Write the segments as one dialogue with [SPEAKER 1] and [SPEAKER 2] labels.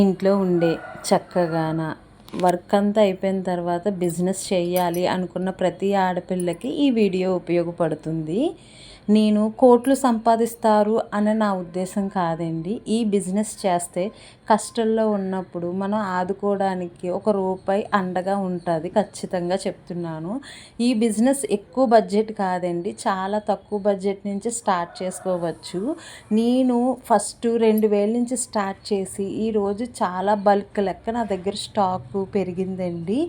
[SPEAKER 1] ఇంట్లో ఉండే చక్కగాన వర్క్ అంతా అయిపోయిన తర్వాత బిజినెస్ చేయాలి అనుకున్న ప్రతి ఆడపిల్లకి ఈ వీడియో ఉపయోగపడుతుంది. నేను కోట్లు సంపాదిస్తారు అని నా ఉద్దేశం కాదండి. ఈ బిజినెస్ చేస్తే కష్టంలో ఉన్నప్పుడు మనం ఆదుకోవడానికి ఒక రూపాయి అండగా ఉంటుంది. ఖచ్చితంగా చెప్తున్నాను. ఈ బిజినెస్ ఎక్కువ బడ్జెట్ కాదండి, చాలా తక్కువ బడ్జెట్ నుంచి స్టార్ట్ చేసుకోవచ్చు. నేను ఫస్ట్ 2000 నుంచి స్టార్ట్ చేసి ఈరోజు చాలా బల్క్ లెక్క నా దగ్గర స్టాకు పెరిగిందండి.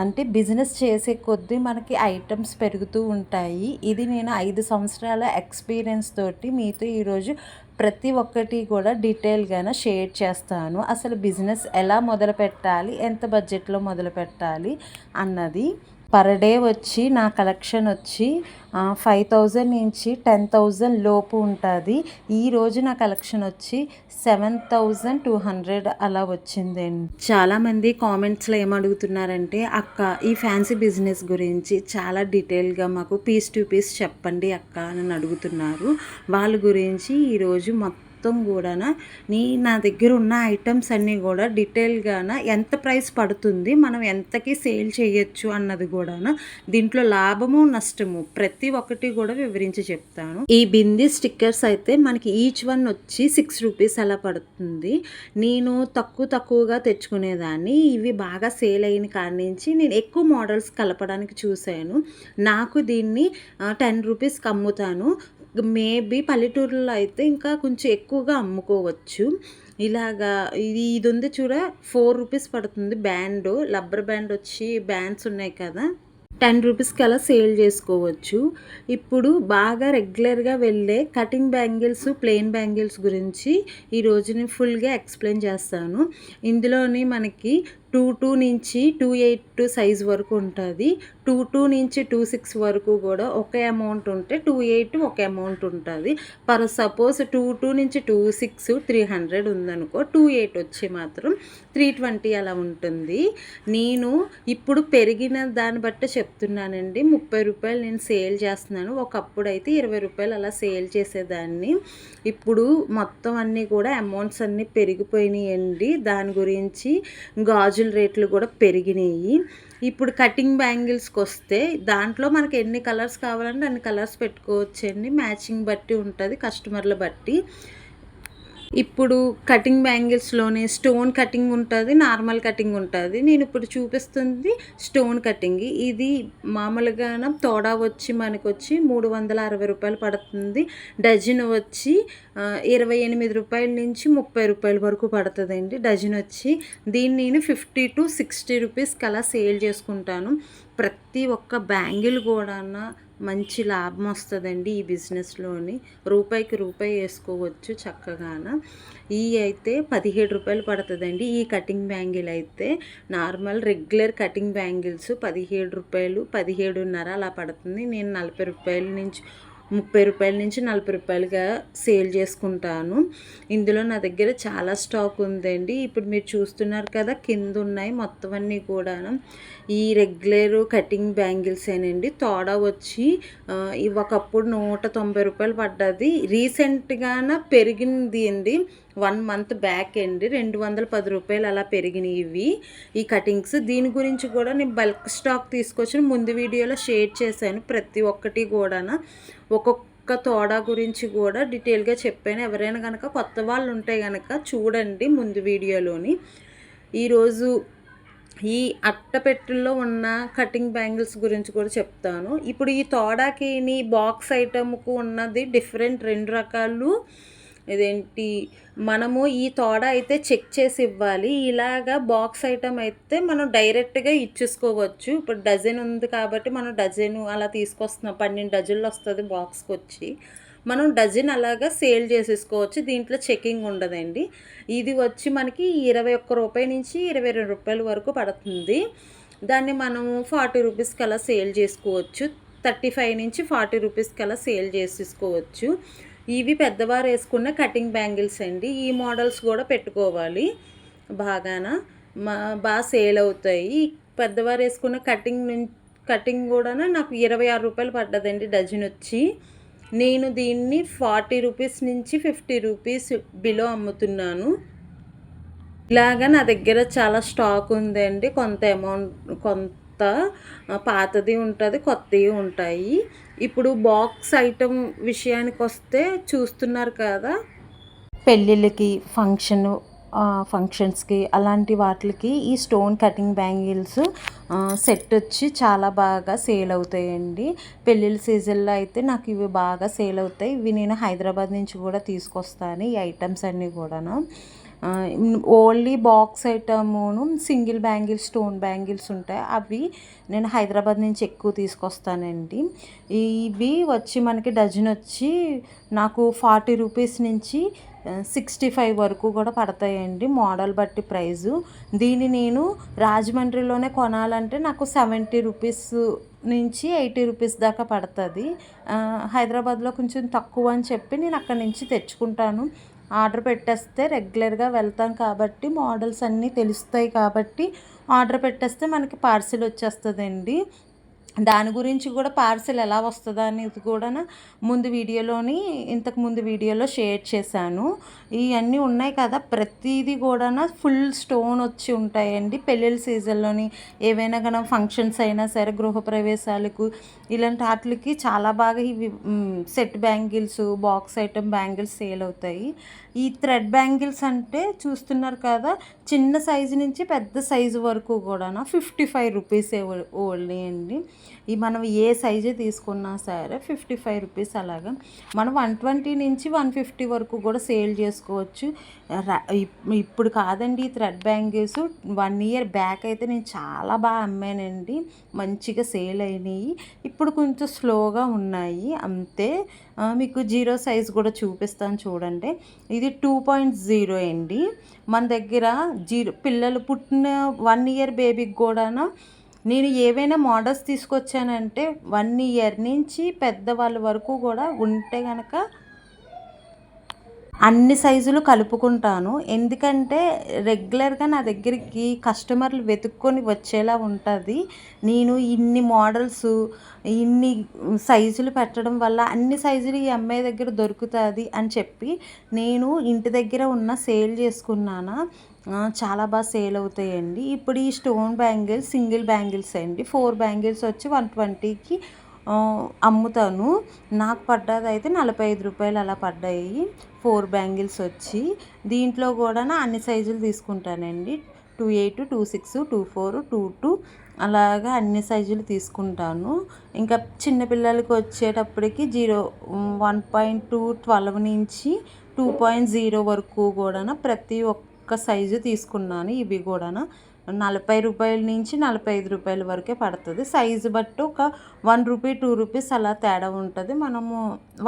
[SPEAKER 1] అంటే బిజినెస్ చేసే కొద్దీ మనకి ఐటమ్స్ పెరుగుతూ ఉంటాయి. ఇది నేను 5 సంవత్సరాల ఎక్స్పీరియన్స్ తోటి మీతో ఈరోజు ప్రతి ఒక్కటి కూడా డీటెయిల్గా షేర్ చేస్తాను. అసలు బిజినెస్ ఎలా మొదలు పెట్టాలి, ఎంత బడ్జెట్లో మొదలు పెట్టాలి అన్నది. పర్ డే వచ్చి నా కలెక్షన్ వచ్చి 5000 నుంచి 10,000 లోపు ఉంటుంది. ఈరోజు నా కలెక్షన్ వచ్చి 7200 అలా వచ్చిందండి. చాలామంది కామెంట్స్లో ఏమడుగుతున్నారంటే, అక్క ఈ ఫ్యాన్సీ బిజినెస్ గురించి చాలా డీటెయిల్గా మాకు పీస్ టు పీస్ చెప్పండి అక్క అని అడుగుతున్నారు. వాళ్ళ గురించి ఈరోజు మొత్తం కూడా నా దగ్గర ఉన్న ఐటమ్స్ అన్నీ కూడా డీటెయిల్గా ఎంత ప్రైస్ పడుతుంది, మనం ఎంతకి సేల్ చేయొచ్చు అన్నది కూడా దీంట్లో లాభము నష్టము ప్రతి ఒక్కటి కూడా వివరించి చెప్తాను. ఈ బిందీ స్టిక్కర్స్ అయితే మనకి ఈచ్ వన్ వచ్చి 6 రూపీస్ అలా పడుతుంది. నేను తక్కువగా తెచ్చుకునేదాన్ని. ఇవి బాగా సేల్ అయిన కాడి నుంచి నేను ఎక్కువ మోడల్స్ కలపడానికి చూశాను. నాకు దీన్ని 10 రూపీస్కి అమ్ముతాను. మేబీ పల్లెటూరులో అయితే ఇంకా కొంచెం ఎక్కువగా అమ్ముకోవచ్చు. ఇలాగా ఇది ఉంది చూడ, 4 రూపీస్ పడుతుంది. బ్యాండ్, రబ్బర్ బ్యాండ్ వచ్చి బ్యాండ్స్ ఉన్నాయి కదా, 10 రూపీస్కి అలా సేల్ చేసుకోవచ్చు. ఇప్పుడు బాగా రెగ్యులర్గా వెళ్ళే కటింగ్ బ్యాంగిల్స్, ప్లెయిన్ బ్యాంగిల్స్ గురించి ఈరోజు నేను ఫుల్గా ఎక్స్ప్లెయిన్ చేస్తాను. ఇందులోని మనకి 22 నుంచి 28 సైజ్ వరకు ఉంటుంది. 22 నుంచి 26 వరకు కూడా ఒక అమౌంట్ ఉంటే 28 ఒక అమౌంట్ ఉంటుంది. పర్ సపోజ్ 22 నుంచి 26 300 ఉందనుకో, 28 వచ్చి మాత్రం 320 అలా ఉంటుంది. నేను ఇప్పుడు పెరిగిన దాన్ని బట్టి చెప్తున్నానండి. 30 రూపాయలు నేను సేల్ చేస్తున్నాను. ఒకప్పుడు అయితే 20 రూపాయలు అలా సేల్ చేసేదాన్ని. ఇప్పుడు మొత్తం అన్నీ కూడా అమౌంట్స్ అన్నీ పెరిగిపోయినాయండి. దాని గురించి గాజుల రేట్లు కూడా పెరిగినాయి. ఇప్పుడు కటింగ్ బ్యాంగిల్స్కి వస్తే దాంట్లో మనకి ఎన్ని కలర్స్ కావాలంటే అన్ని కలర్స్ పెట్టుకోవచ్చండి. మ్యాచింగ్ బట్టి ఉంటుంది, కస్టమర్ల బట్టి. ఇప్పుడు కటింగ్ బ్యాంగిల్స్లోనే స్టోన్ కటింగ్ ఉంటుంది, నార్మల్ కటింగ్ ఉంటుంది. నేను ఇప్పుడు చూపిస్తుంది స్టోన్ కటింగ్. ఇది మామూలుగా తోడా వచ్చి మనకు వచ్చి 360 రూపాయలు పడుతుంది. డజన్ వచ్చి 28 రూపాయల నుంచి 30 రూపాయల వరకు పడుతుందండి డజన్ వచ్చి. దీన్ని నేను 50 to 60 రూపీస్కి అలా సేల్ చేసుకుంటాను. ప్రతి ఒక్క బ్యాంగిల్ కూడా మంచి లాభం వస్తుందండి ఈ బిజినెస్లోని. రూపాయికి రూపాయి వేసుకోవచ్చు చక్కగాన. ఈ అయితే 17 రూపాయలు పడుతుందండి. ఈ కటింగ్ బ్యాంగిల్ అయితే నార్మల్ రెగ్యులర్ కటింగ్ బ్యాంగిల్స్ 17 రూపాయలు, 17.5 అలా పడుతుంది. నేను 40 రూపాయల నుంచి 30 రూపాయల నుంచి 40 రూపాయలుగా సేల్ చేసుకుంటాను. ఇందులో నా దగ్గర చాలా స్టాక్ ఉందండి. ఇప్పుడు మీరు చూస్తున్నారు కదా, కింద ఉన్నాయి మొత్తం అన్నీ కూడా ఈ రెగ్యులర్ కటింగ్ బ్యాంగిల్స్ ఏనండి. తోడా వచ్చి ఒకప్పుడు 190 రూపాయలు పడ్డది. రీసెంట్గాన పెరిగింది అండి. 1 మంత్ బ్యాక్ అండి 210 రూపాయలు అలా పెరిగినాయి ఇవి ఈ కటింగ్స్. దీని గురించి కూడా నేను బల్క్ స్టాక్ తీసుకొచ్చి ముందు వీడియోలో షేర్ చేశాను. ప్రతి ఒక్కటి కూడా ఒక్కొక్క తోడా గురించి కూడా డీటెయిల్గా చెప్పాను. ఎవరైనా కనుక కొత్త వాళ్ళు ఉంటే కనుక చూడండి ముందు వీడియోలోని. ఈరోజు ఈ అట్టపెట్టుల్లో ఉన్న కటింగ్ బ్యాంగిల్స్ గురించి కూడా చెప్తాను. ఇప్పుడు ఈ తోడాకి బాక్స్ ఐటమ్కు ఉన్నది డిఫరెంట్, 2 రకాలు. ఇదేంటి, మనము ఈ తోడా అయితే చెక్ చేసి ఇవ్వాలి. ఇలాగా బాక్స్ ఐటమ్ అయితే మనం డైరెక్ట్గా ఇచ్చేసుకోవచ్చు. ఇప్పుడు డజన్ ఉంది కాబట్టి మనం డజను అలా తీసుకొస్తున్నాం. 12 డజన్లు వస్తుంది బాక్స్కి వచ్చి. మనం డజన్ అలాగా సేల్ చేసేసుకోవచ్చు. దీంట్లో చెకింగ్ ఉండదండి. ఇది వచ్చి మనకి 21 రూపాయల నుంచి 22 రూపాయల వరకు పడుతుంది. దాన్ని మనము 40 రూపీస్కి అలా సేల్ చేసుకోవచ్చు. 35 నుంచి 40 రూపీస్కి అలా సేల్ చేసేసుకోవచ్చు. ఇవి పెద్దవారు వేసుకున్న కటింగ్ బ్యాంగిల్స్ అండి. ఈ మోడల్స్ కూడా పెట్టుకోవాలి. బాగా సేల్ అవుతాయి. పెద్దవారు వేసుకున్న కటింగ్ కూడా నాకు 26 రూపాయలు పడ్డదండి డజన్ వచ్చి. నేను దీన్ని 40 రూపీస్ నుంచి 50 రూపీస్ బిలో అమ్ముతున్నాను. ఇలాగ నా దగ్గర చాలా స్టాక్ ఉందండి. కొంత కొంత పాతది ఉంటది, కొత్తయి ఉంటాయి. ఇప్పుడు బాక్స్ ఐటెమ్ విషయానికొస్తే చూస్తున్నారు కదా! పెళ్ళిళ్ళకి, ఫంక్షన్స్‌కి అలాంటి వాటిలకి ఈ స్టోన్ కటింగ్ బ్యాంగిల్స్ సెట్ వచ్చి చాలా బాగా సేల్ అవుతాయండి. పెళ్ళిళ్ళ సీజన్‌లో అయితే నాకు ఇవి బాగా సేల్ అవుతాయి. ఇవి నేను హైదరాబాద్ నుంచి కూడా తీసుకొస్తాను ఈ ఐటమ్స్ అన్నీ కూడాను. ఓన్లీ బాక్స్ ఐటమును సింగిల్ బ్యాంగిల్స్, స్టోన్ బ్యాంగిల్స్ ఉంటాయి. అవి నేను హైదరాబాద్ నుంచి ఎక్కువ తీసుకొస్తానండి. ఇవి వచ్చి మనకి డజన్ వచ్చి నాకు 40 రూపీస్ నుంచి 65 వరకు కూడా పడతాయండి, మోడల్ బట్టి ప్రైజు. దీన్ని నేను రాజమండ్రిలోనే కొనాలంటే నాకు 70 రూపీస్ నుంచి 80 రూపీస్ దాకా పడుతుంది. హైదరాబాద్లో కొంచెం తక్కువ అని చెప్పి నేను అక్కడి నుంచి తెచ్చుకుంటాను. ఆర్డర్ పెట్టేస్తే రెగ్యులర్గా వెళ్తాం కాబట్టి మోడల్స్ అన్నీ తెలుస్తాయి కాబట్టి ఆర్డర్ పెట్టేస్తే మనకి పార్సిల్ వచ్చేస్తుందండి. దాని గురించి కూడా పార్సిల్ ఎలా వస్తుందా అనేది కూడా ఇంతకు ముందు వీడియోలో షేర్ చేశాను. ఇవన్నీ ఉన్నాయి కదా, ప్రతిదీ కూడా ఫుల్ స్టోన్ వచ్చి ఉంటాయండి. పెళ్ళిళ్ళ సీజన్లోని ఏవైనా కానీ ఫంక్షన్స్ అయినా సరే, గృహప్రవేశాలకు ఇలాంటి వాటికి చాలా బాగా ఇవి set bangles, box item bangles sale అవుతాయి. ఈ థ్రెడ్ బ్యాంగిల్స్ అంటే చూస్తున్నారు కదా, చిన్న సైజు నుంచి పెద్ద సైజు వరకు కూడా 55 రూపీసే ఓన్లీ అండి. మనం ఏ సైజు తీసుకున్నా సరే 55 రూపీస్. అలాగా మనం 120 నుంచి 150 వరకు కూడా సేల్ చేసుకోవచ్చు. ఇప్పుడు కాదండి, ఈ థ్రెడ్ బ్యాంగిల్స్ 1 ఇయర్ బ్యాక్ అయితే నేను చాలా బాగా అమ్మానండి, మంచిగా సేల్ అయినాయి. ఇప్పుడు కొంచెం స్లోగా ఉన్నాయి అంతే. మీకు 0 సైజ్ కూడా చూపిస్తాను చూడండి. ఇది 2.0 అండి. మన దగ్గర పిల్లలు పుట్టిన 1 ఇయర్ బేబీకి కూడా నేను ఏవైనా మోడల్స్ తీసుకొచ్చానంటే 1 ఇయర్ నుంచి పెద్దవాళ్ళ వరకు కూడా ఉంటే కనుక అన్ని సైజులు కలుపుకుంటాను. ఎందుకంటే రెగ్యులర్గా నా దగ్గరికి కస్టమర్లు వెతుక్కొని వచ్చేలా ఉంటుంది. నేను ఇన్ని మోడల్స్, ఇన్ని సైజులు పెట్టడం వల్ల అన్ని సైజులు ఈ అమ్మాయి దగ్గర దొరుకుతుంది అని చెప్పి నేను ఇంటి దగ్గర సేల్ చేసుకున్నాను. చాలా బాగా సేల్ అవుతాయండి. ఇప్పుడు ఈ స్టోన్ బ్యాంగిల్స్ సింగిల్ బ్యాంగిల్స్ అండి. 4 బ్యాంగిల్స్ వచ్చి 120కి అమ్ముతాను. నాకు పడ్డది అయితే 45 రూపాయలు అలా పడ్డాయి 4 బ్యాంగిల్స్ వచ్చి. దీంట్లో కూడా అన్ని సైజులు తీసుకుంటానండి. 28, 26, 24, 22 అలాగా అన్ని సైజులు తీసుకుంటాను. ఇంకా చిన్నపిల్లలకి వచ్చేటప్పటికి 1.2, 12 నుంచి 2.0 వరకు కూడా ప్రతి ఒక్క సైజు తీసుకున్నాను. ఇవి కూడా 40 రూపాయల నుంచి 45 రూపాయల వరకే పడుతుంది. సైజు బట్టి ఒక 1 రూపీ, 2 రూపీస్ అలా తేడా ఉంటుంది. మనము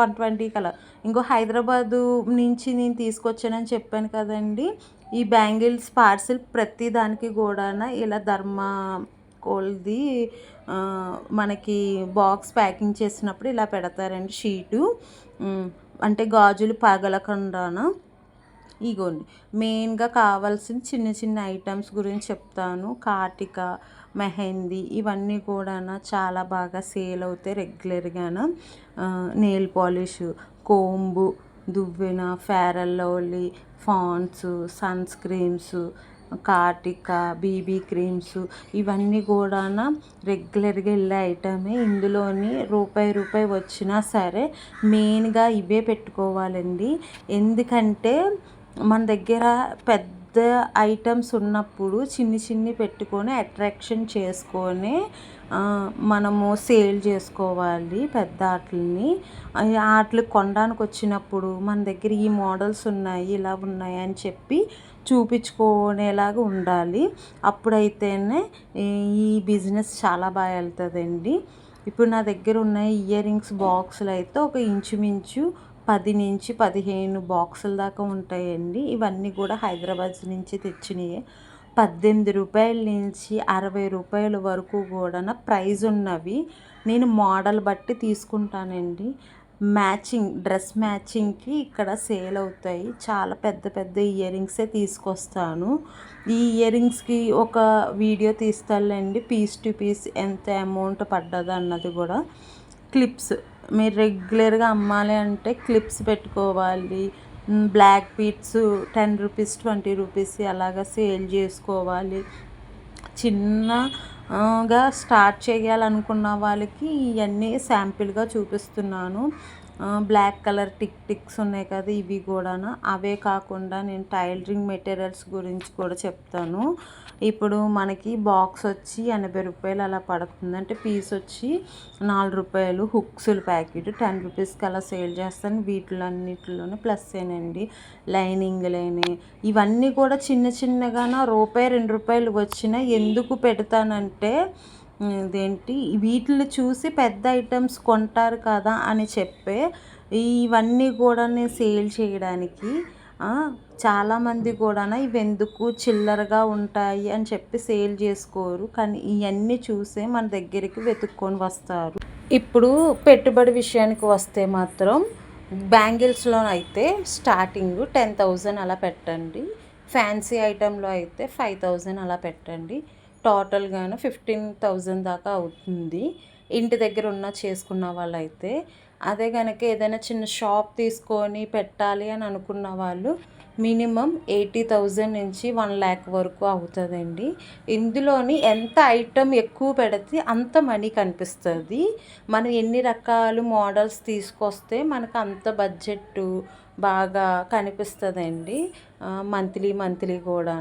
[SPEAKER 1] 120 అలా. ఇంకో హైదరాబాదు నుంచి నేను తీసుకొచ్చానని చెప్పాను కదండి, ఈ బ్యాంగిల్స్ పార్సిల్ ప్రతి దానికి కూడా ఇలా ధర్మాకోల్ది మనకి బాక్స్ ప్యాకింగ్ చేసినప్పుడు ఇలా పెడతారండి షీటు. అంటే గాజులు పగలకుండా. ఇగోండి, మెయిన్గా కావాల్సిన చిన్న చిన్న ఐటమ్స్ గురించి చెప్తాను. కాటిక, మెహందీ ఇవన్నీ కూడా చాలా బాగా సేల్ అవుతాయి రెగ్యులర్గాను. నెయిల్ పాలిష్, కోంబు, దువ్వెన, ఫేర్ అండ్ లవ్లీ, ఫాన్స్, సన్ స్క్రీమ్స్, కాటిక, బీబీ క్రీమ్స్ ఇవన్నీ కూడా రెగ్యులర్గా వెళ్ళే ఐటమే. ఇందులోని రూపాయి వచ్చినా సరే మెయిన్గా ఇవే పెట్టుకోవాలండి. ఎందుకంటే మన దగ్గర పెద్ద ఐటమ్స్ ఉన్నప్పుడు చిన్ని పెట్టుకొని అట్రాక్షన్ చేసుకొని మనము సేల్ చేసుకోవాలి. పెద్ద వాటిని వాటికి కొనడానికి వచ్చినప్పుడు మన దగ్గర ఈ మోడల్స్ ఉన్నాయి, ఇలా ఉన్నాయి అని చెప్పి చూపించుకునేలాగా ఉండాలి. అప్పుడైతేనే ఈ బిజినెస్ చాలా బాగా వెళ్తుందండి. ఇప్పుడు నా దగ్గర ఉన్న ఇయర్ రింగ్స్ బాక్సులు అయితే ఒక ఇంచుమించు 10 నుంచి 15 బాక్సుల దాకా ఉంటాయండి. ఇవన్నీ కూడా హైదరాబాద్ నుంచి తెచ్చినవి. 18 రూపాయల నుంచి 60 రూపాయల వరకు కూడా ప్రైజ్ ఉన్నవి నేను మోడల్ బట్టి తీసుకుంటానండి. డ్రెస్ మ్యాచింగ్కి ఇక్కడ సేల్ అవుతాయి. చాలా పెద్ద ఇయర్ రింగ్సే తీసుకొస్తాను. ఈ ఇయర్ రింగ్స్కి ఒక వీడియో తీస్తానులేండి, పీస్ టు పీస్ ఎంత అమౌంట్ పడ్డది అన్నది కూడా. క్లిప్స్ మీరు రెగ్యులర్గా అమ్మాలి అంటే క్లిప్స్ పెట్టుకోవాలి. బ్లాక్ బీట్స్ 10 రూపీస్ 20 రూపీస్ అలాగా సేల్ చేసుకోవాలి, చిన్నగా స్టార్ట్ చేయాలనుకున్న వాళ్ళకి ఇవన్నీ శాంపిల్గా చూపిస్తున్నాను. బ్లాక్ కలర్ టిక్స్ ఉన్నాయి కదా, ఇవి కూడా. అవే కాకుండా నేను టైలరింగ్ మెటీరియల్స్ గురించి కూడా చెప్తాను. ఇప్పుడు మనకి బాక్స్ వచ్చి 80 రూపాయలు అలా పడుతుంది, అంటే పీస్ వచ్చి 4 రూపాయలు. హుక్స్ల ప్యాకెట్ 10 రూపీస్కి అలా సేల్ చేస్తాను. వీటిలన్నిటిలోనే ప్లస్ ఏనండి, లైనింగ్లేని ఇవన్నీ కూడా చిన్న చిన్నగా రూపాయి 2 రూపాయలు వచ్చినా ఎందుకు పెడతానంటే ఇదేంటి వీటిని చూసి పెద్ద ఐటమ్స్ కొంటారు కదా అని చెప్పే ఇవన్నీ కూడా నేను సేల్ చేయడానికి. చాలామంది కూడా ఇవెందుకు చిల్లరగా ఉంటాయి అని చెప్పి సేల్ చేసుకోరు, కానీ ఇవన్నీ చూసే మన దగ్గరికి వెతుక్కొని వస్తారు. ఇప్పుడు పెట్టుబడి విషయానికి వస్తే మాత్రం బ్యాంగిల్స్లో అయితే స్టార్టింగ్ 10,000 అలా పెట్టండి, ఫ్యాన్సీ ఐటెంలో అయితే 5,000 అలా పెట్టండి. టోటల్గాను 15,000 దాకా అవుతుంది ఇంటి దగ్గర చేసుకున్న వాళ్ళైతే. అదే కనుక ఏదైనా చిన్న షాప్ తీసుకొని పెట్టాలి అని అనుకున్న వాళ్ళు మినిమం 80,000 నుంచి 1,00,000 వరకు అవుతుందండి. ఇందులోని ఎంత ఐటమ్ ఎక్కువ పెడితే అంత మనీ కనిపిస్తుంది. మనం ఎన్ని రకాలు మోడల్స్ తీసుకొస్తే మనకు అంత బడ్జెట్ బాగా కనిపిస్తుందండి. మంత్లీ కూడా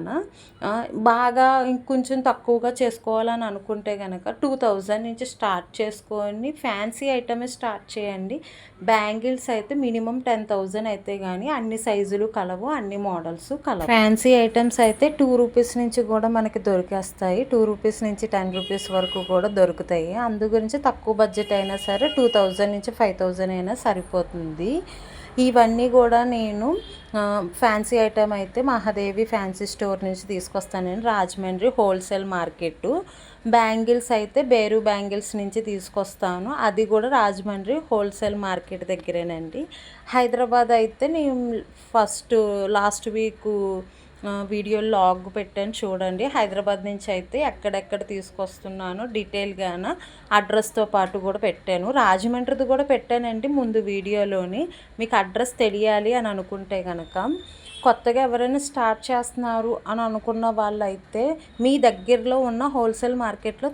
[SPEAKER 1] బాగా ఇంకొంచెం తక్కువగా చేసుకోవాలని అనుకుంటే కనుక 2,000 నుంచి స్టార్ట్ చేసుకొని ఫ్యాన్సీ ఐటమే స్టార్ట్ చేయండి. బ్యాంగిల్స్ అయితే మినిమం 10,000 అయితే కానీ అన్ని సైజులు కలవు, అన్ని మోడల్స్ కలవు. ఫ్యాన్సీ ఐటమ్స్ అయితే 2 రూపీస్ నుంచి కూడా మనకి దొరికేస్తాయి, 2 రూపీస్ నుంచి 10 రూపీస్ వరకు కూడా దొరుకుతాయి. అందు గురించి తక్కువ బడ్జెట్ అయినా సరే 2,000 నుంచి 5,000 అయినా సరిపోతుంది. ఇవన్నీ కూడా నేను ఫ్యాన్సీ ఐటమ్ అయితే మహాదేవి ఫ్యాన్సీ స్టోర్ నుంచి తీసుకొస్తానండి, రాజమండ్రి హోల్సేల్ మార్కెట్. బ్యాంగిల్స్ అయితే బేరు బ్యాంగిల్స్ నుంచి తీసుకొస్తాను, అది కూడా రాజమండ్రి హోల్సేల్ మార్కెట్ దగ్గరేనండి. హైదరాబాద్ అయితే నేను లాస్ట్ వీక్ వీడియో లాగ్ పెట్టాను చూడండి. హైదరాబాద్ నుంచి అయితే ఎక్కడెక్కడ తీసుకొస్తున్నానో డీటెయిల్గాన అడ్రస్తో పాటు కూడా పెట్టాను. రాజమండ్రిది కూడా పెట్టానండి ముందు వీడియోలోని. మీకు అడ్రస్ తెలియాలి అని అనుకుంటే కనుక, కొత్తగా ఎవరైనా స్టార్ట్ చేస్తున్నారు అని అనుకున్న వాళ్ళైతే మీ దగ్గరలో ఉన్న హోల్సేల్ మార్కెట్లో